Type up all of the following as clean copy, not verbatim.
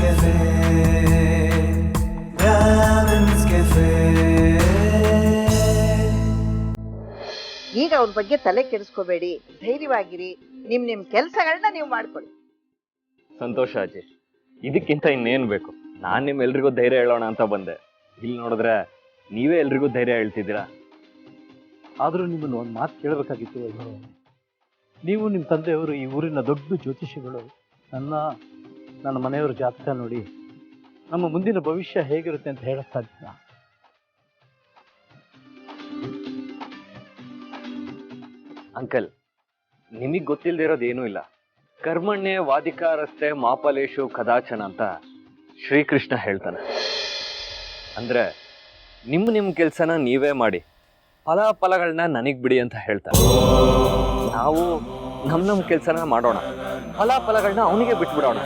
Cafe. Brahmins Cafe. ಈಗ ಅವ್ರ ಬಗ್ಗೆ ತಲೆ ಕೆಡಿಸ್ಕೋಬೇಡಿ, ಧೈರ್ಯವಾಗಿರಿ, ನಿಮ್ ಕೆಲಸಗಳನ್ನ ನೀವು ಮಾಡ್ಕೊಳ್ಳಿ. ಸಂತೋಷ ಅಜ್ಜಿ, ಇದಕ್ಕಿಂತ ಇನ್ನೇನು ಬೇಕು? ನಾನು ನಿಮ್ಮೆಲ್ರಿಗೂ ಧೈರ್ಯ ಹೇಳೋಣ ಅಂತ ಬಂದೆ. ಇಲ್ಲಿ ನೋಡಿದ್ರೆ ನೀವೇ ಎಲ್ರಿಗೂ ಧೈರ್ಯ ಹೇಳ್ತಿದ್ದೀರಾ. ಆದರೂ ನಿಮ್ಮನ್ನು ಒಂದು ಮಾತು ಕೇಳಬೇಕಾಗಿತ್ತು. ನೀವು ನಿಮ್ಮ ತಂದೆಯವರು ಈ ಊರಿನ ದೊಡ್ಡ ಜ್ಯೋತಿಷಿಗಳು. ನನ್ನ ಮನೆಯವರ ಜಾತಕ ನೋಡಿ ನಮ್ಮ ಮುಂದಿನ ಭವಿಷ್ಯ ಹೇಗಿರುತ್ತೆ ಅಂತ ಹೇಳಕ್ ಸಾಧ್ಯ? ಅಂಕಲ್, ನಿಮಗೆ ಗೊತ್ತಿಲ್ಲದಿರೋದು ಏನೂ ಇಲ್ಲ. ಕರ್ಮಣ್ಯೆ ವಾದಿಕಾರಸ್ತೆ ಮಾಪಲೇಶು ಕದಾಚನ ಅಂತ ಶ್ರೀಕೃಷ್ಣ ಹೇಳ್ತಾನೆ. ಅಂದ್ರೆ ನಿಮ್ಮ ಕೆಲಸನ ನೀವೇ ಮಾಡಿ, ಫಲಗಳನ್ನ ನನಗೆ ಬಿಡಿ ಅಂತ ಹೇಳ್ತಾರೆ. ನಾವು ನಮ್ಮ ಕೆಲಸನ ಮಾಡೋಣ, ಫಲಗಳನ್ನ ಅವನಿಗೆ ಬಿಟ್ಬಿಡೋಣ.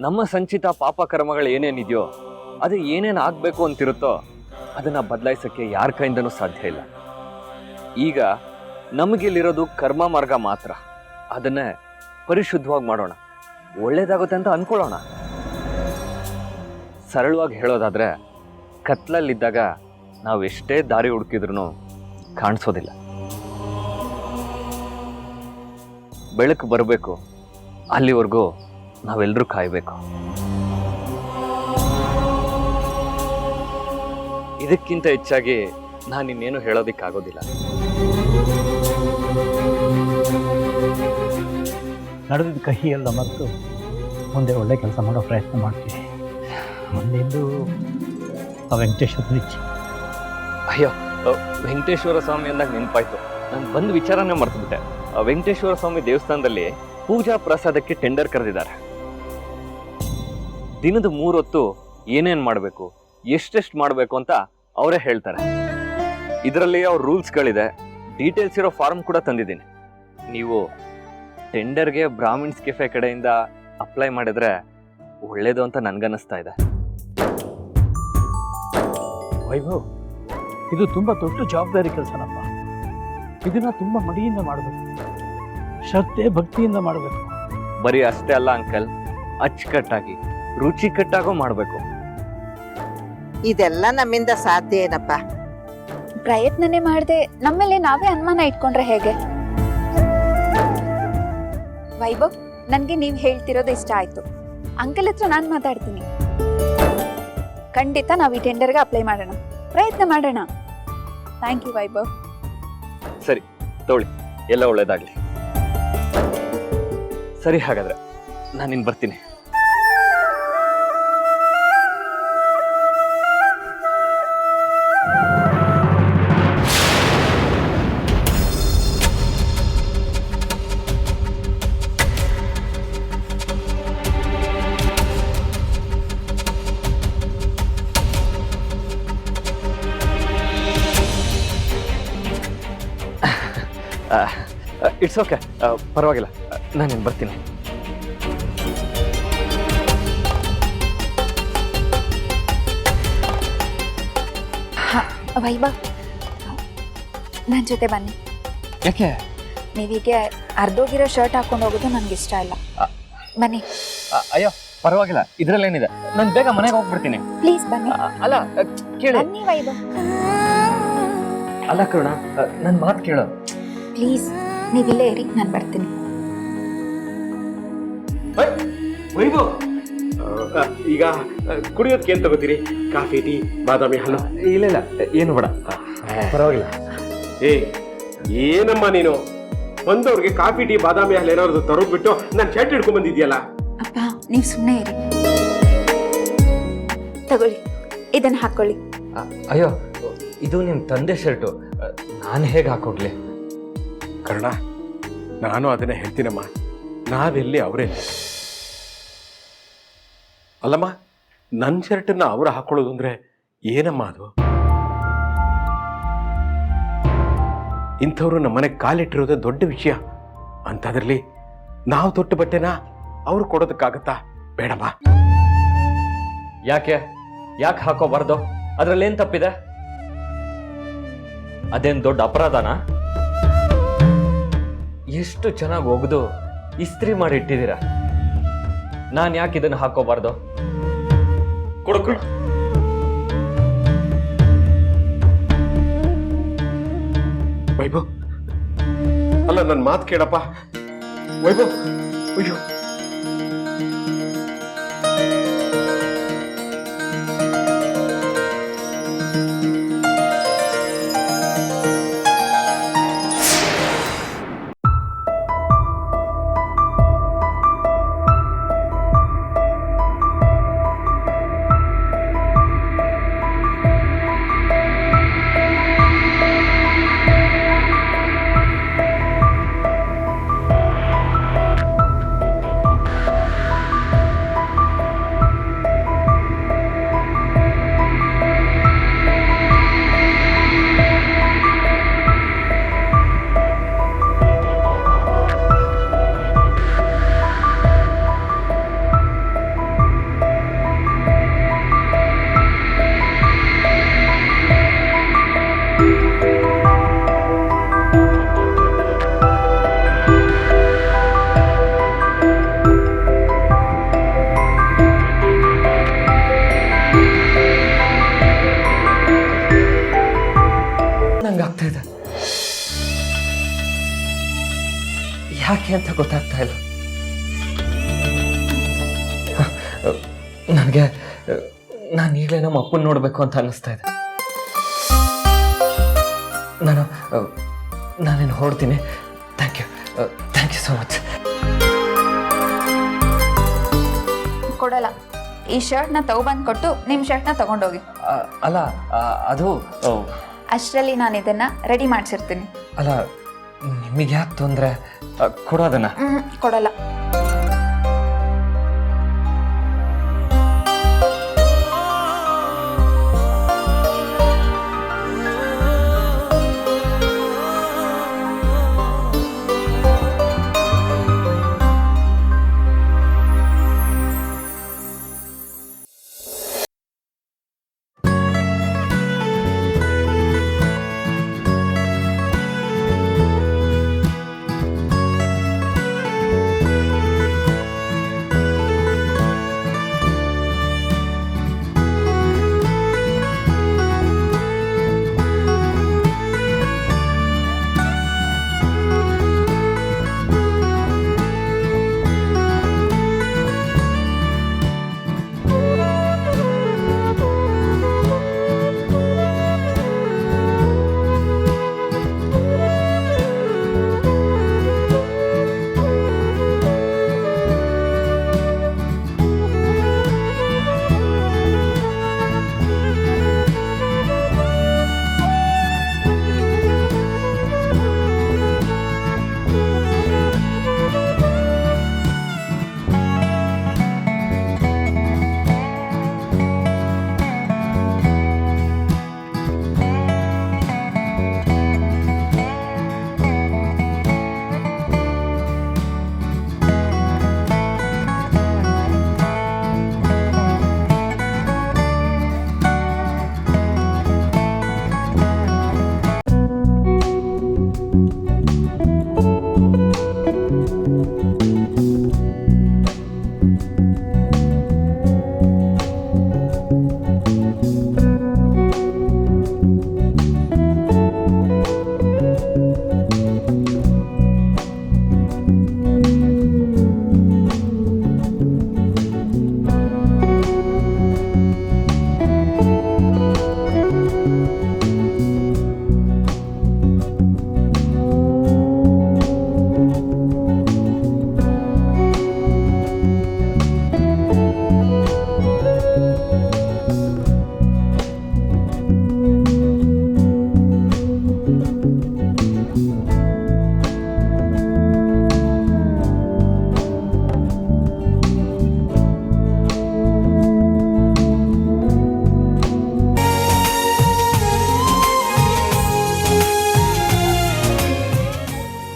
ನಮ್ಮ ಸಂಚಿತ ಪಾಪ ಕರ್ಮಗಳು ಏನೇನಿದೆಯೋ ಅದು ಏನೇನು ಆಗಬೇಕು ಅಂತಿರುತ್ತೋ ಅದನ್ನ ಬದಲಾಯಿಸೋಕ್ಕೆ ಯಾರ ಕೈಯಿಂದನೂ ಸಾಧ್ಯ ಇಲ್ಲ. ಈಗ ನಮಗಿಲ್ಲಿರೋದು ಕರ್ಮ ಮಾರ್ಗ ಮಾತ್ರ. ಅದನ್ನೇ ಪರಿಶುದ್ಧವಾಗಿ ಮಾಡೋಣ, ಒಳ್ಳೇದಾಗುತ್ತೆ ಅಂತ ಅನ್ಕೊಳ್ಳೋಣ. ಸರಳವಾಗಿ ಹೇಳೋದಾದ್ರೆ, ಕತ್ಲಲ್ಲಿದ್ದಾಗ ನಾವು ಎಷ್ಟೇ ದಾರಿ ಹುಡುಕಿದ್ರೂ ಕಾಣಿಸೋದಿಲ್ಲ. ಬೆಳಕು ಬರಬೇಕು, ಅಲ್ಲಿವರೆಗೂ ನಾವೆಲ್ಲರೂ ಕಾಯಬೇಕು. ಇದಕ್ಕಿಂತ ಹೆಚ್ಚಾಗಿ ನಾನು ಇನ್ನೇನು ಹೇಳೋದಿಕ್ಕಾಗೋದಿಲ್ಲ. ನಡೆದಿದ್ದ ಕಹಿ ಎಲ್ಲ ಮರೆತು ಮುಂದೆ ಒಳ್ಳೆ ಕೆಲಸ ಮಾಡೋ ಪ್ರಯತ್ನ ಮಾಡ್ತೀವಿ. ಮುಂದೆಂದು ವೆಂಕಟೇಶ್ವರ ಇಚ್ಛೆ. ಅಯ್ಯೋ, ವೆಂಕಟೇಶ್ವರ ಸ್ವಾಮಿ ಅಂದಾಗ ನೆನಪಾಯ್ತು. ನಾನು ಬಂದು ವಿಚಾರನೇ ಮರ್ತುಬಿಟ್ಟೆ. ವೆಂಕಟೇಶ್ವರ ಸ್ವಾಮಿ ದೇವಸ್ಥಾನದಲ್ಲಿ ಪೂಜಾ ಪ್ರಸಾದಕ್ಕೆ ಟೆಂಡರ್ ಕರೆದಿದ್ದಾರೆ. ದಿನದ 3 ಹೊತ್ತು ಏನೇನು ಮಾಡಬೇಕು, ಎಷ್ಟೆಷ್ಟು ಮಾಡಬೇಕು ಅಂತ ಅವರೇ ಹೇಳ್ತಾರೆ. ಇದರಲ್ಲಿ ಅವ್ರ ರೂಲ್ಸ್ಗಳಿದೆ, ಡೀಟೇಲ್ಸ್ ಇರೋ ಫಾರ್ಮ್ ಕೂಡ ತಂದಿದ್ದೀನಿ. ನೀವು ಟೆಂಡರ್ಗೆ ಬ್ರಾಹ್ಮಿನ್ಸ್ ಕೆಫೆ ಕಡೆಯಿಂದ ಅಪ್ಲೈ ಮಾಡಿದ್ರೆ ಒಳ್ಳೇದು ಅಂತ ನನ್ಗನ್ನಿಸ್ತಾ ಇದೆ. ವೈಭವ್, ಇದು ತುಂಬ ದೊಡ್ಡ ಜವಾಬ್ದಾರಿ ಕೆಲಸನಪ್ಪ. ಇದನ್ನ ತುಂಬ ಮಡಿಯಿಂದ ಮಾಡಬೇಕು, ಶ್ರದ್ಧೆ ಭಕ್ತಿಯಿಂದ ಮಾಡಬೇಕು. ಬರೀ ಅಷ್ಟೇ ಅಲ್ಲ ಅಂಕಲ್, ಅಚ್ಚುಕಟ್ಟಾಗಿ ರುಚಿಕಟ್ಟಾಗೂ ಮಾಡಬೇಕು. ಇದೆಲ್ಲ ನಮ್ಮಿಂದ ಸಾಧ್ಯ ಏನಪ್ಪ? ಪ್ರಯತ್ನನೇ ಮಾಡದೆ ನಮ್ಮೇಲೆ ನಾವೇ ಅನುಮಾನ ಇಟ್ಕೊಂಡ್ರೆ ಹೇಗೆ? ವೈಭವ್, ನನ್ಗೆ ನೀವ್ ಹೇಳ್ತಿರೋದು ಇಷ್ಟ ಆಯ್ತು. ಅಂಕಲ್ ಹತ್ರ ನಾನು ಮಾತಾಡ್ತೀನಿ. ಖಂಡಿತ ನಾವು ಈ ಟೆಂಡರ್ಗೆ ಅಪ್ಲೈ ಮಾಡೋಣ, ಪ್ರಯತ್ನ ಮಾಡೋಣ. Thank you Vaibhav. ಸರಿ ತಗೊಳ್ಳಿ, ಎಲ್ಲ ಒಳ್ಳೇದಾಗ್ಲಿ. ಸರಿ, ಹಾಗಾದ್ರೆ ನಾನಿನ್ ಬರ್ತೀನಿ. ಇಟ್ಸ್ ಓಕೆ, ಪರವಾಗಿಲ್ಲ, ನಾನೇನು ಬರ್ತೀನಿ. ವೈಭವ್, ನನ್ನ ಜೊತೆ ಬನ್ನಿ. ಯಾಕೆ? ನೀವೀಗೆ ಅರ್ಧೋಗಿರೋ ಶರ್ಟ್ ಹಾಕೊಂಡು ಹೋಗೋದು ನನಗೆ ಇಷ್ಟ ಇಲ್ಲ. ಬನ್ನಿ. ಅಯ್ಯೋ ಪರವಾಗಿಲ್ಲ, ಇದ್ರಲ್ಲೇನಿದೆ, ನಾನು ಬೇಗ ಮನೆಗೆ ಹೋಗ್ಬಿಡ್ತೀನಿ. ಪ್ಲೀಸ್ ಬನ್ನಿ. ಅಲ್ಲ ಕೇಳಿ. ಬನ್ನಿ ವೈಭವ್. ಅಲ್ಲ ಕರುಣ, ನನ್ನ ಮಾತು ಕೇಳು ಪ್ಲೀಸ್. ನೀವಿಲ್ಲೇ ಇರಿ, ನಾನು ಬರ್ತೀನಿ. ವೈಭವ್, ಈಗ ಕುಡಿಯೋದಕ್ಕೆ ಏನು ತಗೋತೀರಿ? ಕಾಫಿ, ಟೀ, ಬಾದಾಮಿ ಹಾಲು? ಇಲ್ಲ ಏನು ಬೇಡ, ಪರವಾಗಿಲ್ಲ. ಏನಮ್ಮ ನೀನು ಬಂದವ್ರಿಗೆ ಕಾಫಿ, ಟೀ, ಬಾದಾಮಿ ಹಾಲು ಏನಾದ್ರು ತರೋದ್ಬಿಟ್ಟು ನಾನು ಶರ್ಟ್ ಹಿಡ್ಕೊಂಡ್ ಬಂದಿದ್ಯಲ್ಲ? ಅಪ್ಪ, ನೀವು ಸುಮ್ಮನೆ ಇರಿ. ತಗೊಳ್ಳಿ, ಇದನ್ನ ಹಾಕೊಳ್ಳಿ. ಅಯ್ಯೋ, ಇದು ನಿಮ್ಮ ತಂದೆ ಶರ್ಟು, ನಾನು ಹೇಗೆ ಹಾಕೋಗ್ಲಿ? ಕರ್ಣ, ನಾನು ಅದನ್ನ ಹೇಳ್ತೀನಮ್ಮ, ನಾವೆಲ್ಲಿ ಅವರೆಲ್ಲಿ. ಅಲ್ಲಮ್ಮ, ನನ್ನ ಶರ್ಟನ್ನ ಅವ್ರು ಹಾಕೊಳ್ಳೋದು ಅಂದ್ರೆ ಏನಮ್ಮ ಅದು? ಇಂಥವ್ರು ನಮ್ಮನೆಗೆ ಕಾಲಿಟ್ಟಿರೋದೇ ದೊಡ್ಡ ವಿಷಯ. ಅಂಥದ್ರಲ್ಲಿ ನಾವು ತೊಟ್ಟ ಬಟ್ಟೆನ ಅವ್ರು ಕೊಡೋದಕ್ಕಾಗತ್ತಾ? ಬೇಡಮ್ಮ. ಯಾಕೆ ಹಾಕೋಬಾರ್ದು? ಅದ್ರಲ್ಲೇನು ತಪ್ಪಿದೆ? ಅದೇನು ದೊಡ್ಡ ಅಪರಾಧನಾ? ಎಷ್ಟು ಚೆನ್ನಾಗಿ ಒಗೆದು ಇಸ್ತ್ರಿ ಮಾಡಿ ಇಟ್ಟಿದ್ದೀರಾ. ನಾನು ಯಾಕೆ ಇದನ್ನು ಹಾಕೋಬಾರ್ದು? ಕೊಡ್ಕೊಳ. ವೈಭವ್, ಅಲ್ಲ ನನ್ನ ಮಾತು ಕೇಳಪ್ಪ. ವೈಭವ್, ಅಯ್ಯೋ ಯಾಕೆ ಅಂತ ಗೊತ್ತಾಗ್ತಾ ಇಲ್ಲ ನನಗೆ. ನಾನು ಈಗಲೇ ನಮ್ಮ ಅಪ್ಪನ ನೋಡಬೇಕು ಅಂತ ಅನ್ನಿಸ್ತಾ ಇದೆ. ನಾನೇನು ಹೊರಡ್ತೀನಿ. Thank you so much. ಕೊಡಲ್ಲ. ಈ ಶರ್ಟ್ನ ತಗೊಬಂದು ಕೊಟ್ಟು ನಿಮ್ಮ ಶರ್ಟ್ನ ತಗೊಂಡೋಗಿ. ಅಲ್ಲ ಅದು ಅಷ್ಟರಲ್ಲಿ ನಾನು ಇದನ್ನ ರೆಡಿ ಮಾಡಿಸಿರ್ತೀನಿ. ಅಲ್ಲ, ನಿಮಗೆ ಯಾಕೆ ತೊಂದರೆ? ಕೊಡೋದನ್ನ. ಕೊಡಲ್ಲ.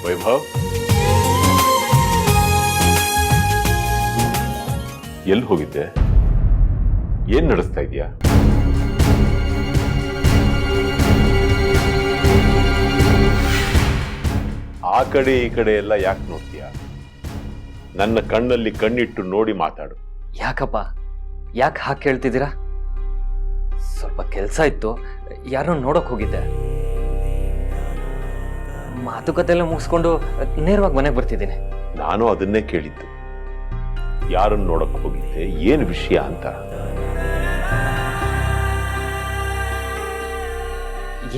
ವೈಭವ್, ಎಲ್ಲಿ ಹೋಗಿದ್ದೆ? ಏನ್ ನಡೆಸ್ತಾ ಇದೀಯಾ? ಆ ಕಡೆ ಈ ಕಡೆ ಎಲ್ಲ ಯಾಕೆ ನೋಡ್ತೀಯ? ನನ್ನ ಕಣ್ಣಲ್ಲಿ ಕಣ್ಣಿಟ್ಟು ನೋಡಿ ಮಾತಾಡು. ಯಾಕಪ್ಪ ಯಾಕೆ ಹಾಗೆ ಕೇಳ್ತಿದ್ದೀರಾ? ಸ್ವಲ್ಪ ಕೆಲಸ ಇತ್ತು, ಯಾರೋ ನೋಡಕ್ ಹೋಗಿದ್ದೆ. ಮಾತುಕತೆ ಎಲ್ಲ ಮುಗಿಸ್ಕೊಂಡು ನೇರವಾಗಿ ಮನೆಗೆ ಬರ್ತಿದ್ದೀನಿ. ನಾನು ಅದನ್ನೇ ಕೇಳಿದ್ದು, ಯಾರನ್ನು ನೋಡಕ್ ಹೋಗಿದ್ದೆ, ಏನು ವಿಷಯ ಅಂತ.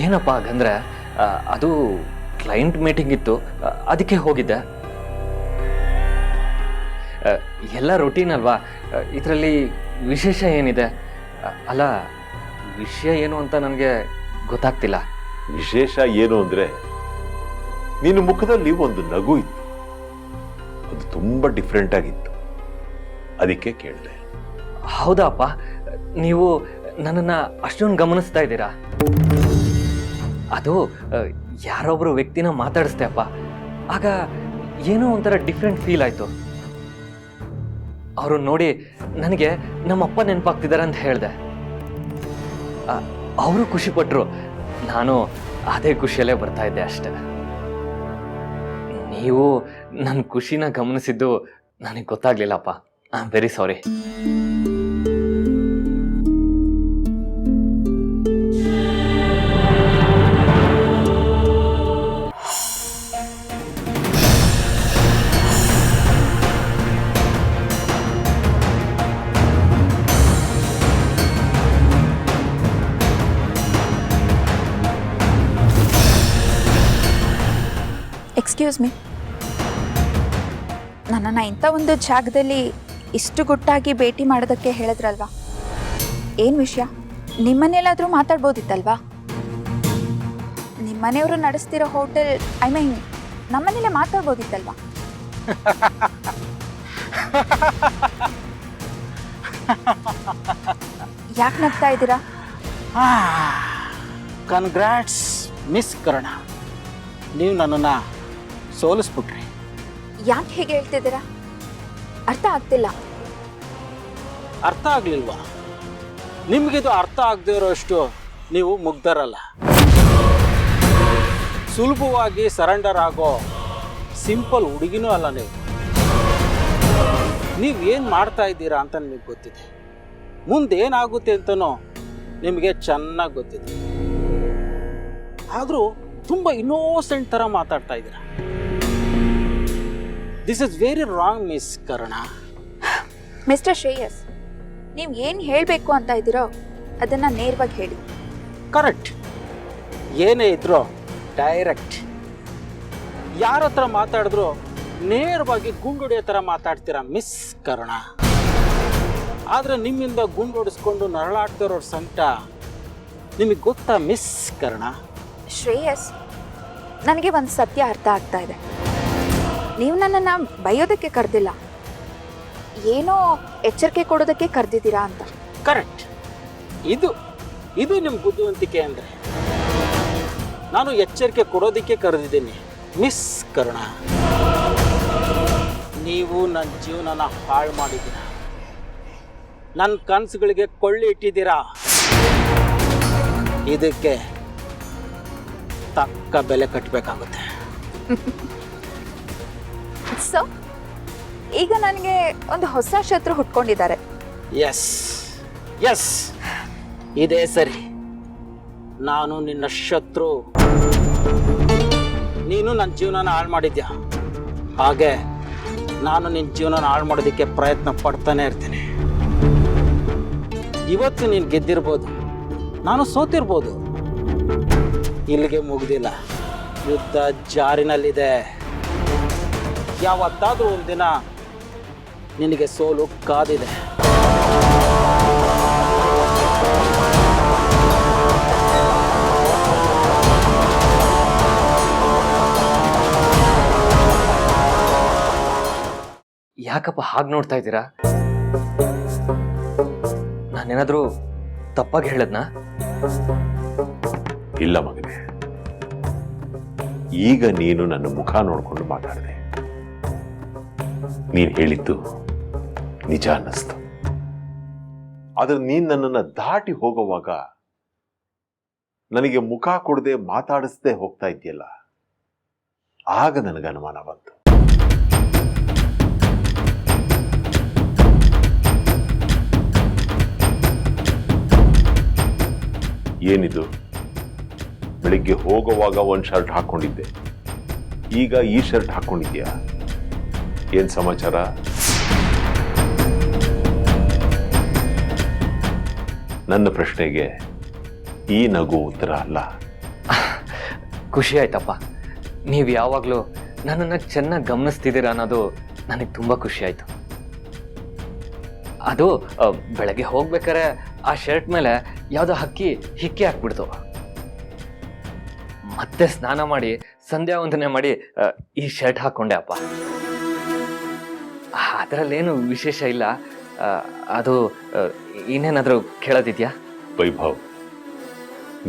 ಏನಪ್ಪ ಹಾಗಂದ್ರೆ ಅದು ಕ್ಲೈಂಟ್ ಮೀಟಿಂಗ್ ಇತ್ತು, ಅದಕ್ಕೆ ಹೋಗಿದ್ದೆ. ಎಲ್ಲ ರೊಟೀನ್ ಅಲ್ವಾ, ಇದರಲ್ಲಿ ವಿಶೇಷ ಏನಿದೆ? ಅಲ್ಲ, ವಿಷಯ ಏನು ಅಂತ ನನಗೆ ಗೊತ್ತಾಗ್ತಿಲ್ಲ. ವಿಶೇಷ ಏನು ಅಂದ್ರೆ, ನಿನ್ನ ಮುಖದಲ್ಲಿ ಒಂದು ನಗು ಇತ್ತು, ಅದು ತುಂಬಾ ಡಿಫ್ರೆಂಟ್ ಆಗಿತ್ತು, ಅದಕ್ಕೆ ಕೇಳಿದೆ. ಹೌದಾ ಅಪ್ಪ, ನೀವು ನನ್ನನ್ನು ಅಷ್ಟೊಂದು ಗಮನಿಸ್ತಾ ಇದ್ದೀರಾ? ಅದು ಯಾರೊಬ್ಬರು ವ್ಯಕ್ತಿನ ಮಾತಾಡಿಸ್ದೆ ಅಪ್ಪ, ಆಗ ಏನೋ ಒಂಥರ ಡಿಫ್ರೆಂಟ್ ಫೀಲ್ ಆಯಿತು. ಅವರು ನೋಡಿ ನನಗೆ ನಮ್ಮಪ್ಪ ನೆನಪಾಗ್ತಿದ್ದಾರೆ ಅಂತ ಹೇಳಿದೆ. ಅವರು ಖುಷಿಪಟ್ಟರು, ನಾನು ಅದೇ ಖುಷಿಯಲ್ಲೇ ಬರ್ತಾ ಇದ್ದೆ ಅಷ್ಟೇ. ನೀವು ನನ್ನ ಖುಷಿನ ಗಮನಿಸಿದ್ದು ನನಗೆ ಗೊತ್ತಾಗ್ಲಿಲ್ಲಪ್ಪ. I am very sorry. Excuse me, ನನ್ನನ್ನು ಇಂಥ ಒಂದು ಜಾಗದಲ್ಲಿ ಇಷ್ಟು ಗುಟ್ಟಾಗಿ ಭೇಟಿ ಮಾಡೋದಕ್ಕೆ ಹೇಳಿದ್ರಲ್ವಾ? ಏನು ವಿಷಯ? ನಿಮ್ಮನೆಲ್ಲಾದರೂ ಮಾತಾಡ್ಬೋದಿತ್ತಲ್ವಾ? ನಿಮ್ಮನೆಯವರು ನಡೆಸ್ತಿರೋ ಹೋಟೆಲ್, ಐ ಮೀನ್ ನಮ್ಮನೇಲೆ ಮಾತಾಡ್ಬೋದಿತ್ತಲ್ವಾ? ಯಾಕೆ ನಗ್ತಾ ಇದ್ದೀರಾ? ಕನ್ಗ್ರಾಟ್ಸ್ ಮಿಸ್ ಕರ್ಣ, ನೀವು ನನ್ನನ್ನು ಸೋಲಿಸ್ಬಿಟ್ರಿ. ಯಾಕೆ ಹೇಗೆ ಹೇಳ್ತಿದ್ದೀರಾ? ಅರ್ಥ ಆಗ್ತಿಲ್ಲ. ಅರ್ಥ ಆಗಲಿಲ್ವಾ? ನಿಮಗಿದು ಅರ್ಥ ಆಗದೆ ಇರೋಷ್ಟು ನೀವು ಮುಗ್ಧರಲ್ಲ. ಸುಲಭವಾಗಿ ಸರೆಂಡರ್ ಆಗೋ ಸಿಂಪಲ್ ಹುಡುಗಿನೂ ಅಲ್ಲ ನೀವು. ನೀವೇನು ಮಾಡ್ತಾ ಇದ್ದೀರಾ ಅಂತ ನಿಮಗೆ ಗೊತ್ತಿದೆ, ಮುಂದೆ ಏನಾಗುತ್ತೆ ಅಂತನೂ ನಿಮಗೆ ಚೆನ್ನಾಗಿ ಗೊತ್ತಿದೆ. ಆದರೂ ತುಂಬ ಇನ್ನೋಸೆಂಟ್ ಥರ ಮಾತಾಡ್ತಾ ಇದ್ದೀರಾ. This is very wrong miss Karna. Mister Shreyas, ನೀವು ಏನು ಹೇಳಬೇಕು ಅಂತ ಇದ್ದೀರೋ ಅದನ್ನು ನೇರವಾಗಿ ಹೇಳಿ. ಕರೆಕ್ಟ್. ಏನೇ ಇದ್ರೋ ಡೈರೆಕ್ಟ್. ಯಾರ ಹತ್ರ ಮಾತಾಡಿದ್ರು ನೇರವಾಗಿ ಗುಂಡೊಡೆಯೋ ಥರ ಮಾತಾಡ್ತೀರಾ ಮಿಸ್ ಕರ್ಣ. ಆದರೆ ನಿಮ್ಮಿಂದ ಗುಂಡೊಡಿಸ್ಕೊಂಡು ನರಳಾಡ್ತಿರೋ ಸಂಕಟ ನಿಮಗೆ ಗೊತ್ತಾ ಮಿಸ್ ಕರ್ಣ? ಶ್ರೇಯಸ್, ನನಗೆ ಒಂದು ಸತ್ಯ ಅರ್ಥ ಆಗ್ತಾ ಇದೆ. ನೀವು ನನ್ನನ್ನು ಬೈಯೋದಕ್ಕೆ ಕರೆದಿಲ್ಲ, ಏನೋ ಎಚ್ಚರಿಕೆ ಕೊಡೋದಕ್ಕೆ ಕರೆದಿದ್ದೀರಾ ಅಂತ. ಕರೆಕ್ಟ್. ಇದು ನಿಮ್ಮ ಬುದ್ಧಿವಂತಿಕೆ ಅಂದರೆ. ನಾನು ಎಚ್ಚರಿಕೆ ಕೊಡೋದಕ್ಕೆ ಕರೆದಿದ್ದೀನಿ ಮಿಸ್ ಕರ್ಣ. ನೀವು ನನ್ನ ಜೀವನನ ಹಾಳು ಮಾಡಿದ್ದೀರಾ, ನನ್ನ ಕನಸುಗಳಿಗೆ ಕೊಳ್ಳಿ ಇಟ್ಟಿದ್ದೀರಾ. ಇದಕ್ಕೆ ತಕ್ಕ ಬೆಲೆ ಕಟ್ಟಬೇಕಾಗುತ್ತೆ. ಸೊ ಈಗ ನನಗೆ ಒಂದು ಹೊಸ ಶತ್ರು ಹುಟ್ಕೊಂಡಿದ್ದಾರೆ. ಎಸ್ ಎಸ್, ಇದೇ ಸರಿ. ನಾನು ನಿನ್ನ ಶತ್ರು. ನೀನು ನನ್ನ ಜೀವನನ ಹಾಳು ಮಾಡಿದ್ಯಾ, ಹಾಗೆ ನಾನು ನಿನ್ನ ಜೀವನನ ಹಾಳು ಮಾಡೋದಕ್ಕೆ ಪ್ರಯತ್ನ ಪಡ್ತಾನೆ ಇರ್ತೀನಿ. ಇವತ್ತು ನೀನು ಗೆದ್ದಿರ್ಬೋದು, ನಾನು ಸೋತಿರ್ಬೋದು. ಇಲ್ಲಿಗೆ ಮುಗ್ದಿಲ್ಲ, ಯುದ್ಧ ಜಾರಿನಲ್ಲಿದೆ. ಯಾವತ್ತಾದ್ರೂ ಒಂದಿನ ನಿನಗೆ ಸೋಲು ಕಾದಿದೆ. ಯಾಕಪ್ಪ ಹಾಗೆ ನೋಡ್ತಾ ಇದ್ದೀರಾ? ನಾನೇನಾದರೂ ತಪ್ಪಾಗಿ ಹೇಳದ್ನಾ? ಇಲ್ಲ ಮಗನೇ, ಈಗ ನೀನು ನನ್ನ ಮುಖ ನೋಡ್ಕೊಂಡು ಮಾತಾಡಿದೆ. ನೀನ್ ಹೇಳಿದ್ದು ನಿಜ ಅನ್ನಿಸ್ತು. ಆದ್ರೆ ನೀನ್ ನನ್ನನ್ನು ದಾಟಿ ಹೋಗುವಾಗ ನನಗೆ ಮುಖ ಕೊಡದೆ ಮಾತಾಡಿಸದೆ ಹೋಗ್ತಾ ಇದೆಯಲ್ಲ, ಆಗ ನನಗೆ ಅನುಮಾನ ಬಂತು. ಏನಿದು? ಬೆಳಿಗ್ಗೆ ಹೋಗುವಾಗ ಒಂದು ಶರ್ಟ್ ಹಾಕೊಂಡಿದ್ದೆ, ಈಗ ಈ ಶರ್ಟ್ ಹಾಕೊಂಡಿದ್ಯಾ? ಏನ್ ಸಮಾಚಾರ? ನನ್ನ ಪ್ರಶ್ನೆಗೆ ಈ ನಗು ಉತ್ತರ ಅಲ್ಲ. ಖುಷಿ ಆಯ್ತಪ್ಪ. ನೀವು ಯಾವಾಗಲೂ ನನ್ನನ್ನು ಚೆನ್ನಾಗಿ ಗಮನಿಸ್ತಿದ್ದೀರಾ ಅನ್ನೋದು ನನಗೆ ತುಂಬ ಖುಷಿ ಆಯಿತು. ಅದು ಬೆಳಗ್ಗೆ ಹೋಗ್ಬೇಕಾರೆ ಆ ಶರ್ಟ್ ಮೇಲೆ ಯಾವುದೋ ಹಕ್ಕಿ ಹಿಕ್ಕಿ ಹಾಕ್ಬಿಡ್ತು. ಮತ್ತೆ ಸ್ನಾನ ಮಾಡಿ ಸಂಧ್ಯಾ ವಂದನೆ ಮಾಡಿ ಈ ಶರ್ಟ್ ಹಾಕ್ಕೊಂಡೆ ಅಪ್ಪ. ಅದರಲ್ಲೇನು ವಿಶೇಷ ಇಲ್ಲ. ಅದು ಇನ್ನೇನಾದರೂ ಕೇಳೋದಿದ್ಯಾ? ವೈಭವ್,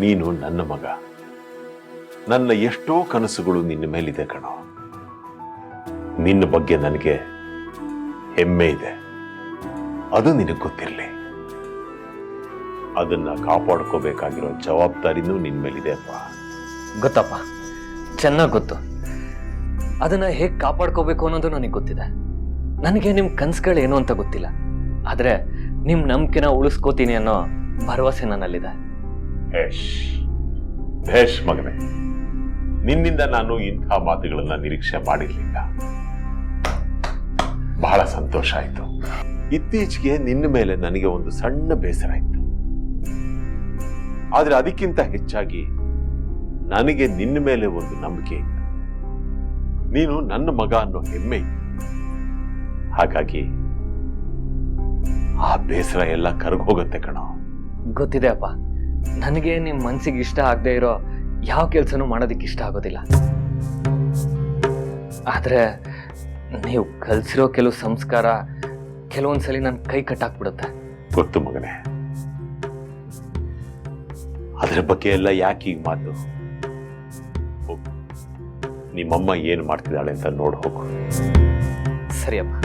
ನೀನು ನನ್ನ ಮಗ. ನನ್ನ ಎಷ್ಟೋ ಕನಸುಗಳು ನಿನ್ನ ಮೇಲಿದೆ ಕಣೋ. ನಿನ್ನ ಬಗ್ಗೆ ನನಗೆ ಹೆಮ್ಮೆ ಇದೆ, ಅದು ನಿನಗೆ ಗೊತ್ತಿರಲಿ. ಅದನ್ನ ಕಾಪಾಡ್ಕೋಬೇಕಾಗಿರೋ ಜವಾಬ್ದಾರಿನೂ ನಿನ್ನ ಮೇಲಿದೆ ಅಪ್ಪ. ಗೊತ್ತಪ್ಪ, ಚೆನ್ನಾಗಿ ಗೊತ್ತು. ಅದನ್ನ ಹೇಗೆ ಕಾಪಾಡ್ಕೋಬೇಕು ಅನ್ನೋದು ನನಗೆ ಗೊತ್ತಿದೆ. ನನಗೆ ನಿಮ್ಮ ಕನಸುಗಳೇನು ಅಂತ ಗೊತ್ತಿಲ್ಲ, ಆದರೆ ನಿಮ್ಮ ನಂಬಿಕೆನ ಉಳಿಸ್ಕೋತೀನಿ ಅನ್ನೋ ಭರವಸೆ ನನ್ನಲ್ಲಿದೆ. ಭೇಷ್ ಮಗನೇ, ನಿನ್ನಿಂದ ನಾನು ಇಂಥ ಮಾತುಗಳನ್ನ ನಿರೀಕ್ಷೆ ಮಾಡಿರ್ಲಿಲ್ಲ. ಬಹಳ ಸಂತೋಷ ಆಯ್ತು. ಇತ್ತೀಚೆಗೆ ನಿನ್ನ ಮೇಲೆ ನನಗೆ ಒಂದು ಸಣ್ಣ ಬೇಸರ ಇತ್ತು, ಆದ್ರೆ ಅದಕ್ಕಿಂತ ಹೆಚ್ಚಾಗಿ ನನಗೆ ನಿನ್ನ ಮೇಲೆ ಒಂದು ನಂಬಿಕೆ ಇತ್ತು. ನೀನು ನನ್ನ ಮಗ ಅನ್ನೋ ಹೆಮ್ಮೆ ಇತ್ತು. ಹಾಗಾಗಿ ಆ ಬೇಸರ ಎಲ್ಲ ಕರಗೋಗತ್ತೆ ಕಣೋ. ಗೊತ್ತಿದೆ ಅಪ್ಪ, ನನಗೆ ನಿಮ್ಮ ಮನಸ್ಸಿಗೆ ಇಷ್ಟ ಆಗದೆ ಇರೋ ಯಾವ ಕೆಲಸನೂ ಮಾಡೋದಕ್ಕೆ ಇಷ್ಟ ಆಗೋದಿಲ್ಲ. ಆದರೆ ನೀವು ಕಲಿಸಿರೋ ಕೆಲವು ಸಂಸ್ಕಾರ ಕೆಲವೊಂದ್ಸಲಿ ನನ್ನ ಕೈ ಕಟ್ಟಾಕ್ಬಿಡುತ್ತೆ. ಗೊತ್ತು ಮಗನೇ, ಅದರ ಬಗ್ಗೆ ಎಲ್ಲ ಯಾಕೆ ಈಗ ಮಾತು? ಹೋಗು, ನಿಮ್ಮಮ್ಮ ಏನು ಮಾಡ್ತಿದ್ದಾಳೆ ಅಂತ ನೋಡ್ ಹೋಗು. ಸರಿಯಪ್ಪ.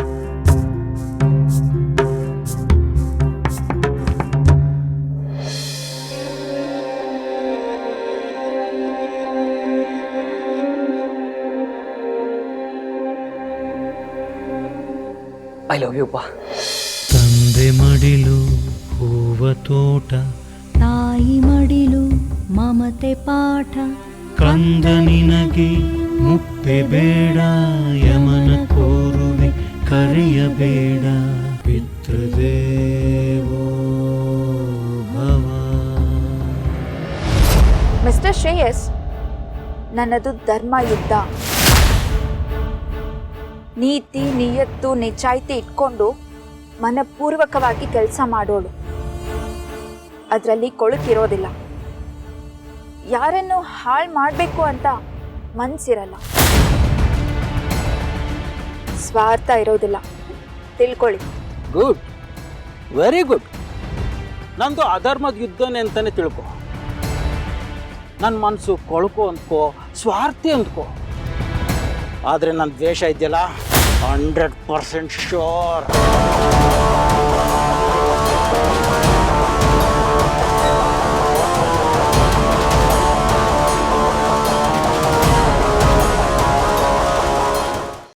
ಐ ಲವ್ ಯು ಪಾ. ತಂದೆ ಮಡಿಲು ಹೂವ ತೋಟ, ತಾಯಿ ಮಡಿಲು ಮಮತೆ ಪಾಠ, ಕಂದ ನಿನಗೆ ಮುಪ್ಪೆ ಬೇಡ, ಯಮನ ಕೋರುವೆ ಕರೆಯಬೇಡ, ಪಿತೃದೇವೋ ಭವ. ಮಿಸ್ಟರ್ ಶ್ರೇಯಸ್, ನನ್ನದು ಧರ್ಮ ಯುದ್ಧ. ನೀತಿ ನಿಯತ್ತು ನಿಜಾಯಿತಿ ಇಟ್ಕೊಂಡು ಮನಪೂರ್ವಕವಾಗಿ ಕೆಲಸ ಮಾಡೋಳು. ಅದರಲ್ಲಿ ಕೊಳುಕಿರೋದಿಲ್ಲ. ಯಾರನ್ನು ಹಾಳು ಮಾಡಬೇಕು ಅಂತ ಮನಸ್ಸಿರಲ್ಲ. ಸ್ವಾರ್ಥ ಇರೋದಿಲ್ಲ, ತಿಳ್ಕೊಳ್ಳಿ. Good, very good. ನಂದು ಅಧರ್ಮದ ಯುದ್ಧನೇ ಅಂತಾನೆ ತಿಳ್ಕೊ. ನನ್ನ ಮನಸ್ಸು ಕೊಳ್ಕೊ ಅಂದ್ಕೋ, ಸ್ವಾರ್ಥಿ ಅಂದ್ಕೋ, ಆದರೆ ನನ್ನ ದ್ವೇಷ ಇದೆಯಲ್ಲ 100% ಶೋರ್.